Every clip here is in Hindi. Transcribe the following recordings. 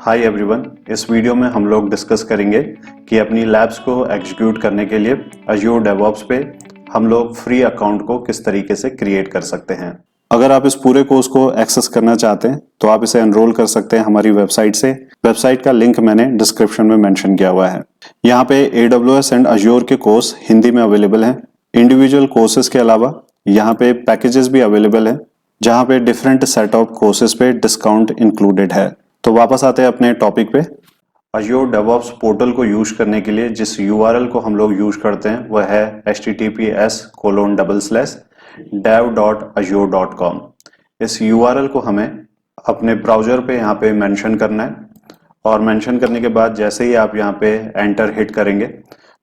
हाय एवरीवन, इस वीडियो में हम लोग डिस्कस करेंगे कि अपनी लैब्स को एग्जीक्यूट करने के लिए अज्योर डेवऑप्स पे हम लोग फ्री अकाउंट को किस तरीके से क्रिएट कर सकते हैं। अगर आप इस पूरे कोर्स को एक्सेस करना चाहते हैं तो आप इसे एनरोल कर सकते हैं हमारी वेबसाइट से। वेबसाइट का लिंक मैंने डिस्क्रिप्शन में मेंशन किया हुआ है। यहाँ पे AWS एंड अज्योर के कोर्स हिंदी में अवेलेबल हैं। इंडिविजुअल कोर्सेज के अलावा यहाँ पे पैकेजेस भी अवेलेबल हैं जहाँ पे डिफरेंट सेट ऑफ कोर्सेज पे डिस्काउंट इंक्लूडेड है। तो वापस आते हैं अपने टॉपिक पे। अज्योर डेवऑप्स पोर्टल को यूज करने के लिए जिस URL को हम लोग यूज करते हैं वह है https://dev.azure.com। इस URL को हमें अपने ब्राउजर पे यहाँ पे मेंशन करना है और मेंशन करने के बाद जैसे ही आप यहाँ पे एंटर हिट करेंगे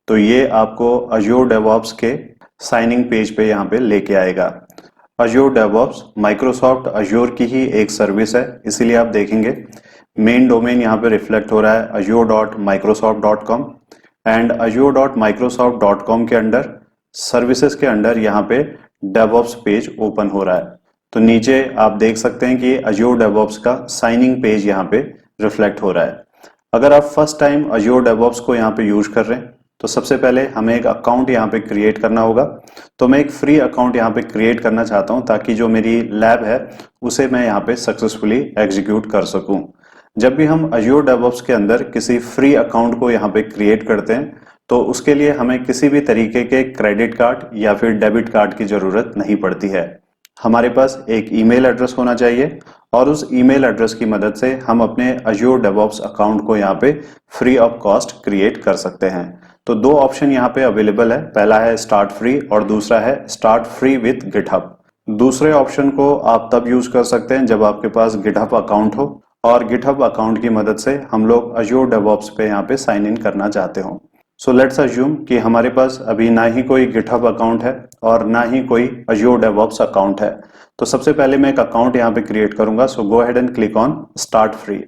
तो ये आपको अज्योर डेवऑप्स के साइनिंग पेज पे यहाँ पे लेके आएगा। अज्योर डेवऑप्स माइक्रोसॉफ्ट अज्योर की ही एक सर्विस है, इसीलिए आप देखेंगे मेन डोमेन यहाँ पे रिफ्लेक्ट हो रहा है azure.microsoft.com एंड azure.microsoft.com के अंडर सर्विसेज के अंडर यहाँ पे डेवऑप्स पेज ओपन हो रहा है। तो नीचे आप देख सकते हैं कि अज्योर डेवऑप्स का साइनिंग पेज यहाँ पे रिफ्लेक्ट हो रहा है। अगर आप फर्स्ट टाइम अज्योर डेवऑप्स को यहाँ पे यूज कर रहे हैं तो सबसे पहले हमें एक अकाउंट यहाँ पे क्रिएट करना होगा। तो मैं एक फ्री अकाउंट यहाँ पे क्रिएट करना चाहता हूँ ताकि जो मेरी लैब है उसे मैं यहाँ पे सक्सेसफुली एग्जीक्यूट कर सकूं। जब भी हम अज्योर डेवऑप्स के अंदर किसी फ्री अकाउंट को यहाँ पे क्रिएट करते हैं तो उसके लिए हमें किसी भी तरीके के क्रेडिट कार्ड या फिर डेबिट कार्ड की जरूरत नहीं पड़ती है। हमारे पास एक ईमेल एड्रेस होना चाहिए और उस ईमेल एड्रेस की मदद से हम अपने अज्योर डेवऑप्स अकाउंट को यहाँ पे फ्री ऑफ कॉस्ट क्रिएट कर सकते हैं। तो दो ऑप्शन यहाँ पे अवेलेबल है, पहला है स्टार्ट फ्री और दूसरा है स्टार्ट फ्री विथ गिटहब। दूसरे ऑप्शन को आप तब यूज कर सकते हैं जब आपके पास गिटहब अकाउंट हो और गिटहब अकाउंट की मदद से हम लोग अज्योर डेवऑप्स पे यहाँ पे साइन इन करना चाहते हो। सो लेट्स अज्यूम कि हमारे पास अभी ना ही कोई गिटहब अकाउंट है और ना ही कोई अज्योर डेवऑप्स अकाउंट है। तो सबसे पहले मैं एक अकाउंट यहाँ पे क्रिएट करूंगा। So go ahead and click on start free.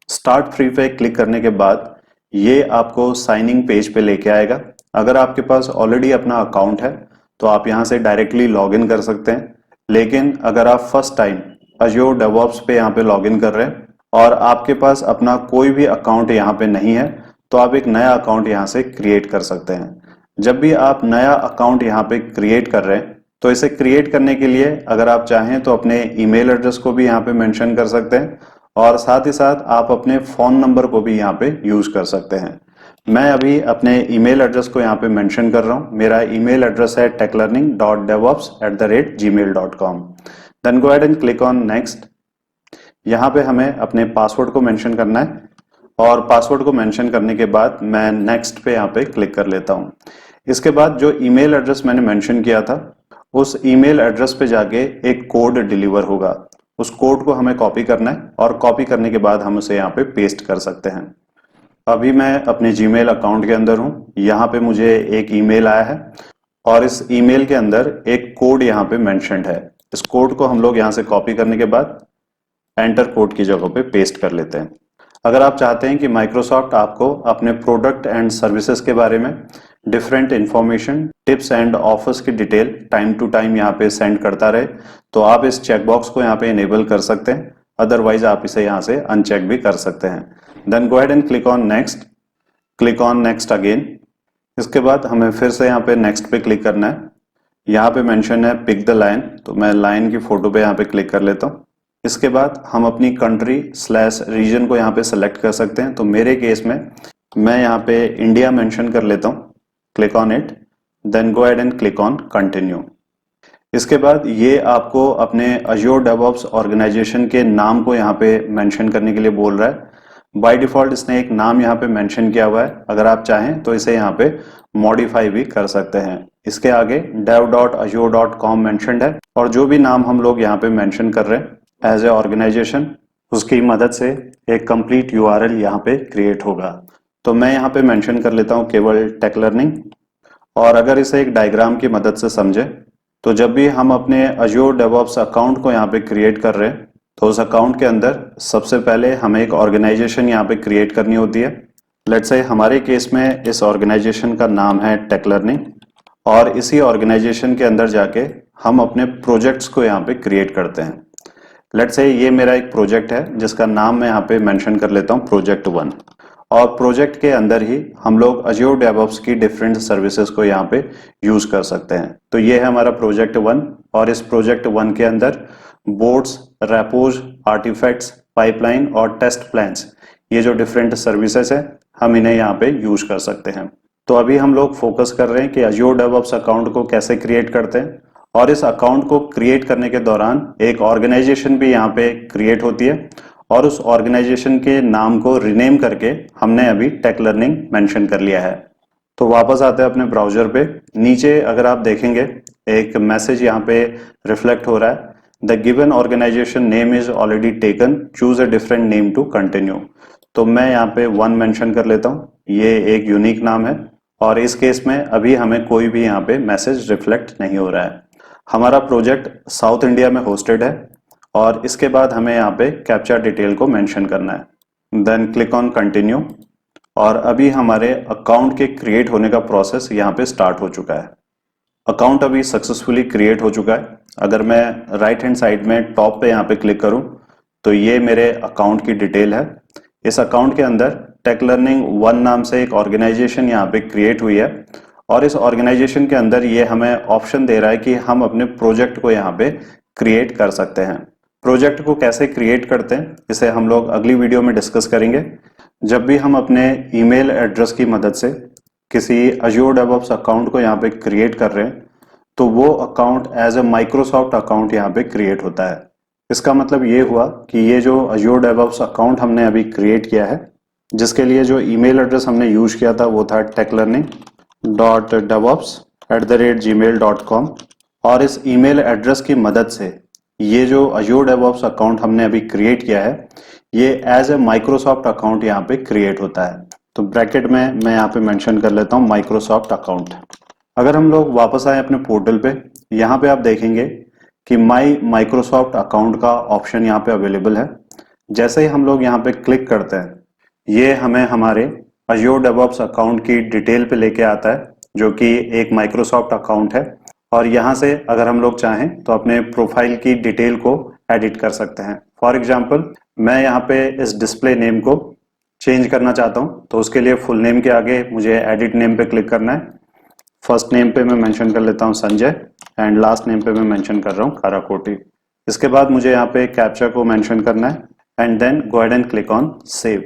Start free पे क्लिक करने के बाद ये आपको साइनिंग पेज पे लेके आएगा। अगर आपके पास ऑलरेडी अपना अकाउंट है तो आप यहाँ से डायरेक्टली लॉग इन कर सकते हैं, लेकिन अगर आप फर्स्ट टाइम अज्योर डेवऑप्स पे यहाँ पे लॉग इन कर रहे हैं और आपके पास अपना कोई भी अकाउंट यहाँ पे नहीं है तो आप एक नया अकाउंट यहाँ से क्रिएट कर सकते हैं। जब भी आप नया अकाउंट यहाँ पे क्रिएट कर रहे हैं तो इसे क्रिएट करने के लिए अगर आप चाहें तो अपने ईमेल एड्रेस को भी यहाँ पे मेंशन कर सकते हैं और साथ ही साथ आप अपने फोन नंबर को भी यहाँ पे यूज कर सकते हैं। मैं अभी अपने ईमेल एड्रेस को यहाँ पे मेंशन कर रहा हूँ। मेरा ईमेल एड्रेस है techlearning.devops@gmail.com। Then go ahead and click on next. यहाँ पे हमें अपने पासवर्ड को मेंशन करना है और पासवर्ड को मेंशन करने के बाद मैं नेक्स्ट पे यहाँ पे क्लिक कर लेता हूँ। इसके बाद जो ईमेल एड्रेस मैंने मेंशन किया था उस ईमेल एड्रेस पे जाके एक कोड डिलीवर होगा। उस कोड को हमें कॉपी करना है और कॉपी करने के बाद हम उसे यहाँ पे पेस्ट कर सकते हैं। अभी मैं अपने जीमेल अकाउंट के अंदर हूँ। यहाँ पे मुझे एक ईमेल आया है और इस ईमेल के अंदर एक कोड यहाँ पे मेंशन्ड है। इस कोड को हम लोग यहाँ से कॉपी करने के बाद एंटर कोड की जगह पे पेस्ट कर लेते हैं। अगर आप चाहते हैं कि माइक्रोसॉफ्ट आपको अपने प्रोडक्ट एंड सर्विसेज के बारे में different information, tips and offers की डिटेल टाइम टू टाइम यहाँ पे सेंड करता रहे तो आप इस चेकबॉक्स को यहाँ पे इनेबल कर सकते हैं। अदरवाइज आप इसे यहाँ से अनचेक भी कर सकते हैं। Then go ahead and click on next. Click on next again. इसके बाद हमें फिर से यहाँ पे नेक्स्ट पे क्लिक करना है। यहाँ पे मेंशन है पिक द लाइन, तो मैं लाइन की फोटो पे यहाँ पे क्लिक कर लेता हूँ। इसके बाद हम अपनी कंट्री/रीजन को यहाँ पे सेलेक्ट कर सकते हैं। तो मेरे केस में मैं यहाँ पे इंडिया मेंशन कर लेता हूँ। Click on it, then go ahead and click on continue. इसके बाद ये आपको अपने अज्योर डेवऑप्स ऑर्गेनाइजेशन के नाम को यहाँ पे मेंशन करने के लिए बोल रहा है। बाय डिफॉल्ट इसने एक नाम यहाँ पे मेंशन किया हुआ है। अगर आप चाहें तो इसे यहाँ पे मॉडिफाई भी कर सकते हैं। इसके आगे dev.azure.com मेंशन्ड है और जो भी नाम हम लोग यहाँ पे मेंशन कर रहे हैं एज ए ऑर्गेनाइजेशन उसकी मदद से एक कंप्लीट URL यहाँ पे क्रिएट होगा। तो मैं यहाँ पे मेंशन कर लेता हूँ केवल टेक लर्निंग। और अगर इसे एक डायग्राम की मदद से समझे तो जब भी हम अपने अज्योर डेवऑप्स अकाउंट को यहाँ पे क्रिएट कर रहे हैं तो उस अकाउंट के अंदर सबसे पहले हमें एक ऑर्गेनाइजेशन यहाँ पे क्रिएट करनी होती है। लेट्स से हमारे केस में इस ऑर्गेनाइजेशन का नाम है टेक लर्निंग और इसी ऑर्गेनाइजेशन के अंदर जाके हम अपने प्रोजेक्ट्स को यहाँ पे क्रिएट करते हैं। लेट्स से ये मेरा एक प्रोजेक्ट है जिसका नाम मैं यहाँ पे मेंशन कर लेता हूँ प्रोजेक्ट 1, और प्रोजेक्ट के अंदर ही हम लोग अज्योर डेवऑप्स की डिफरेंट सर्विसेज को यहाँ पे यूज कर सकते हैं। तो ये है हमारा प्रोजेक्ट 1, और इस प्रोजेक्ट 1 के अंदर बोर्ड्स, रेपोज, आर्टिफैक्ट्स, पाइपलाइन और टेस्ट प्लान्स, ये जो डिफरेंट सर्विसेज है हम इन्हें यहाँ पे यूज कर सकते हैं। तो अभी हम लोग फोकस कर रहे हैं कि अज्योर डेवऑप्स अकाउंट को कैसे क्रिएट करते हैं, और इस अकाउंट को क्रिएट करने के दौरान एक ऑर्गेनाइजेशन भी यहाँ पे क्रिएट होती है, और उस ऑर्गेनाइजेशन के नाम को रिनेम करके हमने अभी टेक लर्निंग मेंशन कर लिया है। तो वापस आते हैं अपने ब्राउजर पे। नीचे अगर आप देखेंगे एक मैसेज यहाँ पे रिफ्लेक्ट हो रहा है, the given organisation name is already taken, choose a different name to continue. तो मैं यहाँ पे 1 मेंशन कर लेता हूँ, ये एक यूनिक नाम है, और इस केस में अभी हमें कोई भी यहाँ पे मैसेज रिफ्लेक्ट नहीं हो रहा है। हमारा प्रोजेक्ट साउथ इंडिया में होस्टेड है, और इसके बाद हमें यहाँ पे कैप्चा डिटेल को मेंशन करना है। देन क्लिक ऑन कंटिन्यू, और अभी हमारे अकाउंट के क्रिएट होने का प्रोसेस यहाँ पे स्टार्ट हो चुका है। अकाउंट अभी सक्सेसफुली क्रिएट हो चुका है। अगर मैं राइट हैंड साइड में टॉप पे यहाँ पे क्लिक करूँ तो ये मेरे अकाउंट की डिटेल है। इस अकाउंट के अंदर टेक लर्निंग 1 नाम से एक ऑर्गेनाइजेशन यहाँ पे क्रिएट हुई है, और इस ऑर्गेनाइजेशन के अंदर ये हमें ऑप्शन दे रहा है कि हम अपने प्रोजेक्ट को यहाँ पे क्रिएट कर सकते हैं। प्रोजेक्ट को कैसे क्रिएट करते हैं इसे हम लोग अगली वीडियो में डिस्कस करेंगे। जब भी हम अपने ईमेल एड्रेस की मदद से किसी अज्योर डेवऑप्स अकाउंट को यहाँ पे क्रिएट कर रहे हैं तो वो account as a Microsoft account यहाँ पे क्रिएट होता है। इसका मतलब ये हुआ कि ये जो अज्योर डेवऑप्स अकाउंट हमने अभी क्रिएट किया है, जिसके लिए जो ईमेल एड्रेस हमने यूज किया था वो था techlearning.devops@gmail.com, और इस ईमेल एड्रेस की मदद से ये जो अज्योर डेवऑप्स अकाउंट हमने अभी क्रिएट किया है ये एज ए माइक्रोसॉफ्ट अकाउंट यहाँ पे क्रिएट होता है। तो ब्रैकेट में मैं यहाँ पे मेंशन कर लेता हूँ माइक्रोसॉफ्ट अकाउंट। अगर हम लोग वापस आए अपने पोर्टल पे, यहाँ पे आप देखेंगे कि माई माइक्रोसॉफ्ट अकाउंट का ऑप्शन यहाँ पे अवेलेबल है। जैसे ही हम लोग यहाँ पे क्लिक करते हैं ये हमें हमारे अज्योर डेवऑप्स अकाउंट की डिटेल पे लेके आता है, जो कि एक माइक्रोसॉफ्ट अकाउंट है, और यहाँ से अगर हम लोग चाहें तो अपने प्रोफाइल की डिटेल को एडिट कर सकते हैं। फॉर एग्जाम्पल मैं यहाँ पे इस डिस्प्ले नेम को चेंज करना चाहता हूँ, तो उसके लिए फुल नेम के आगे मुझे एडिट नेम पे क्लिक करना है। फर्स्ट नेम पे मैं मेंशन कर लेता हूँ संजय, एंड लास्ट नेम पे मैं मेंशन कर रहा हूँ काराकोटी। इसके बाद मुझे यहाँ पे कैप्चा को मेंशन करना है, and then go ahead and click on save.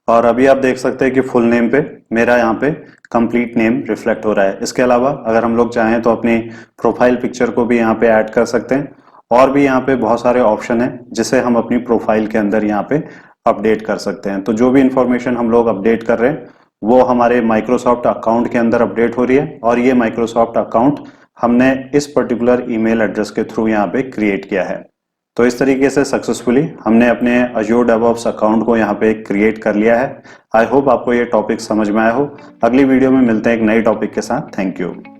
और अभी आप देख सकते हैं कि फुल नेम पे मेरा यहाँ पे कंप्लीट नेम रिफ्लेक्ट हो रहा है। इसके अलावा अगर हम लोग चाहें तो अपनी प्रोफाइल पिक्चर को भी यहाँ पे ऐड कर सकते हैं, और भी यहाँ पे बहुत सारे ऑप्शन हैं जिसे हम अपनी प्रोफाइल के अंदर यहाँ पे अपडेट कर सकते हैं। तो जो भी इंफॉर्मेशन हम लोग अपडेट कर रहे हैं वो हमारे माइक्रोसॉफ्ट अकाउंट के अंदर अपडेट हो रही है, और ये माइक्रोसॉफ्ट अकाउंट हमने इस पर्टिकुलर ईमेल एड्रेस के थ्रू यहाँ पे क्रिएट किया है। तो इस तरीके से सक्सेसफुली हमने अपने अज्योर डेवऑप्स अकाउंट को यहाँ पे क्रिएट कर लिया है। आई होप आपको ये टॉपिक समझ में आया हो। अगली वीडियो में मिलते हैं एक नए टॉपिक के साथ। Thank you.